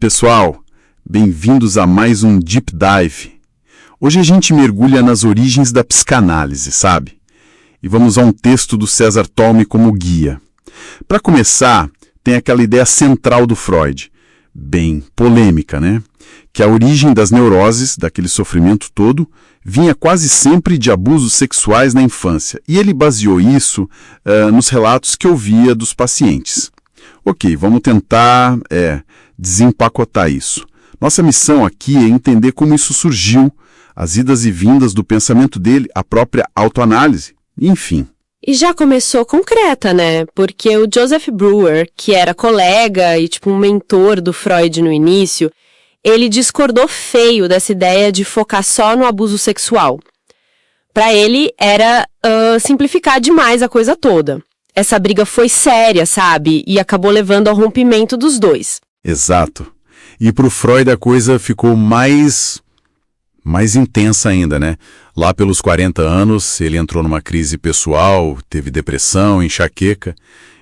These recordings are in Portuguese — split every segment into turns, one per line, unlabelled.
pessoal! Bem-vindos a mais um Deep Dive. Hoje a gente mergulha nas origens da psicanálise, sabe? E vamos a um texto do César Tolmie como guia. Para começar, tem aquela ideia central do Freud, bem polêmica, né? Que a origem das neuroses, daquele sofrimento todo, vinha quase sempre de abusos sexuais na infância. E ele baseou isso nos relatos que ouvia dos pacientes. Ok, vamos tentar desempacotar isso. Nossa missão aqui é entender como isso surgiu, as idas e vindas do pensamento dele, a própria autoanálise, enfim.
E já começou concreta, né? Porque o Joseph Breuer, que era colega e um mentor do Freud no início, ele discordou feio dessa ideia de focar só no abuso sexual. Para ele, era simplificar demais a coisa toda. Essa briga foi séria, sabe? E acabou levando ao rompimento dos dois.
Exato. E para o Freud a coisa ficou mais intensa ainda, né? Lá pelos 40 anos, ele entrou numa crise pessoal, teve depressão, enxaqueca,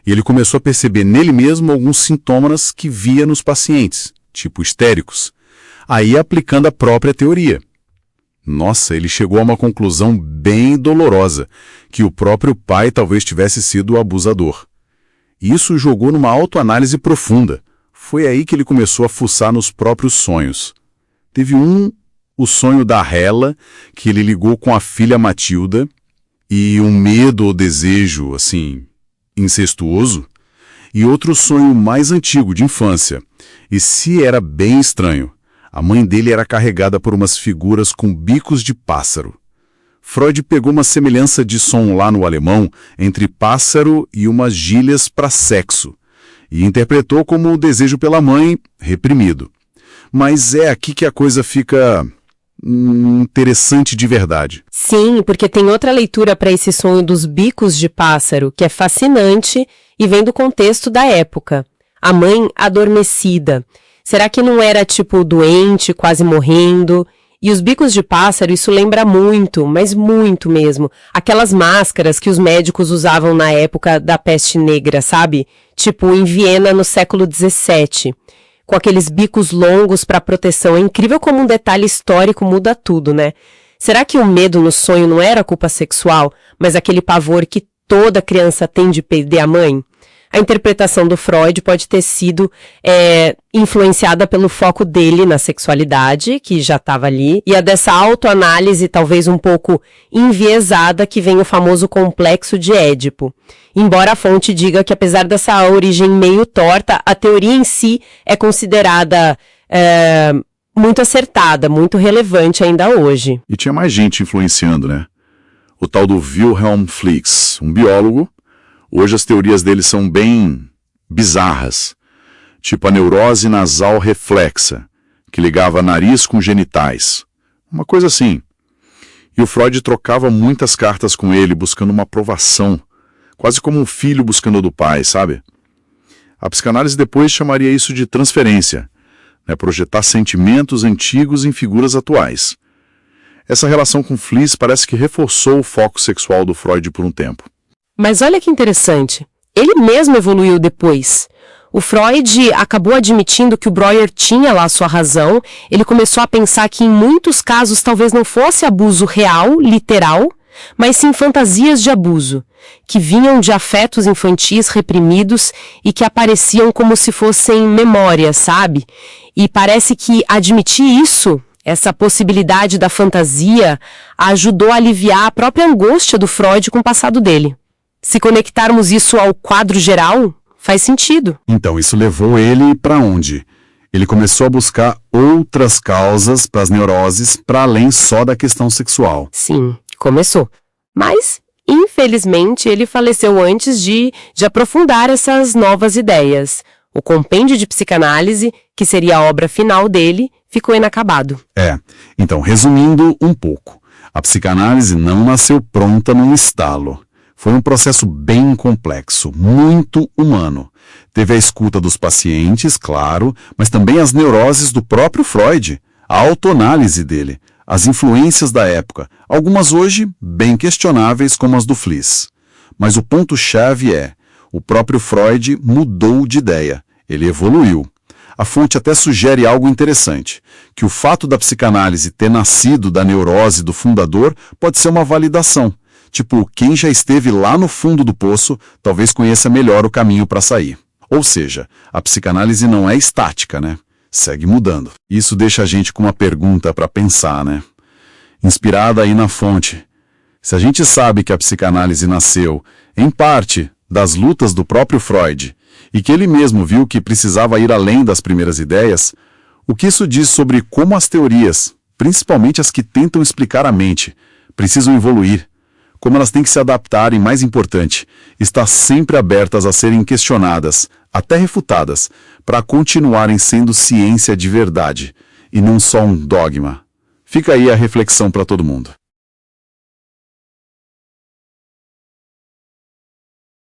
e ele começou a perceber nele mesmo alguns sintomas que via nos pacientes, tipo histéricos. Aí aplicando a própria teoria. Nossa, ele chegou a uma conclusão bem dolorosa, que o próprio pai talvez tivesse sido o abusador. E isso jogou numa autoanálise profunda. Foi aí que ele começou a fuçar nos próprios sonhos. Teve o sonho da Hela, que ele ligou com a filha Matilda, e um medo ou desejo, incestuoso, e outro sonho mais antigo, de infância. E se era bem estranho. A mãe dele era carregada por umas figuras com bicos de pássaro. Freud pegou uma semelhança de som lá no alemão entre pássaro e umas gírias para sexo, e interpretou como o desejo pela mãe reprimido. Mas é aqui que a coisa fica interessante de verdade.
Sim, porque tem outra leitura para esse sonho dos bicos de pássaro, que é fascinante e vem do contexto da época. A mãe adormecida. Será que não era doente, quase morrendo? E os bicos de pássaro, isso lembra muito, mas muito mesmo, aquelas máscaras que os médicos usavam na época da peste negra, sabe? Em Viena no século XVII. Com aqueles bicos longos para proteção. É incrível como um detalhe histórico muda tudo, né? Será que o medo no sonho não era culpa sexual, mas aquele pavor que toda criança tem de perder a mãe? A interpretação do Freud pode ter sido influenciada pelo foco dele na sexualidade, que já estava ali, e a dessa autoanálise talvez um pouco enviesada que vem o famoso complexo de Édipo. Embora a fonte diga que apesar dessa origem meio torta, a teoria em si é considerada muito acertada, muito relevante ainda hoje.
E tinha mais gente influenciando, né? O tal do Wilhelm Flix, um biólogo. Hoje as teorias dele são bem bizarras, tipo a neurose nasal reflexa, que ligava nariz com genitais. Uma coisa assim. E o Freud trocava muitas cartas com ele, buscando uma aprovação, quase como um filho buscando do pai, sabe? A psicanálise depois chamaria isso de transferência, né? Projetar sentimentos antigos em figuras atuais. Essa relação com Fliess parece que reforçou o foco sexual do Freud por um tempo.
Mas olha que interessante, ele mesmo evoluiu depois. O Freud acabou admitindo que o Breuer tinha lá sua razão, ele começou a pensar que em muitos casos talvez não fosse abuso real, literal, mas sim fantasias de abuso, que vinham de afetos infantis reprimidos e que apareciam como se fossem memórias, sabe? E parece que admitir isso, essa possibilidade da fantasia, ajudou a aliviar a própria angústia do Freud com o passado dele. Se conectarmos isso ao quadro geral, faz sentido.
Então, isso levou ele para onde? Ele começou a buscar outras causas para as neuroses, para além só da questão sexual.
Sim, começou. Mas, infelizmente, ele faleceu antes de aprofundar essas novas ideias. O compêndio de psicanálise, que seria a obra final dele, ficou inacabado.
Então, resumindo um pouco, a psicanálise não nasceu pronta num estalo. Foi um processo bem complexo, muito humano. Teve a escuta dos pacientes, claro, mas também as neuroses do próprio Freud, a autoanálise dele, as influências da época, algumas hoje bem questionáveis como as do Fliess. Mas o ponto-chave o próprio Freud mudou de ideia, ele evoluiu. A fonte até sugere algo interessante, que o fato da psicanálise ter nascido da neurose do fundador pode ser uma validação. Tipo, quem já esteve lá no fundo do poço, talvez conheça melhor o caminho para sair. Ou seja, a psicanálise não é estática, né? Segue mudando. Isso deixa a gente com uma pergunta para pensar, né? Inspirada aí na fonte. Se a gente sabe que a psicanálise nasceu, em parte, das lutas do próprio Freud, e que ele mesmo viu que precisava ir além das primeiras ideias, o que isso diz sobre como as teorias, principalmente as que tentam explicar a mente, precisam evoluir, como elas têm que se adaptar e, mais importante, estar sempre abertas a serem questionadas, até refutadas, para continuarem sendo ciência de verdade, e não só um dogma. Fica aí a reflexão para todo mundo.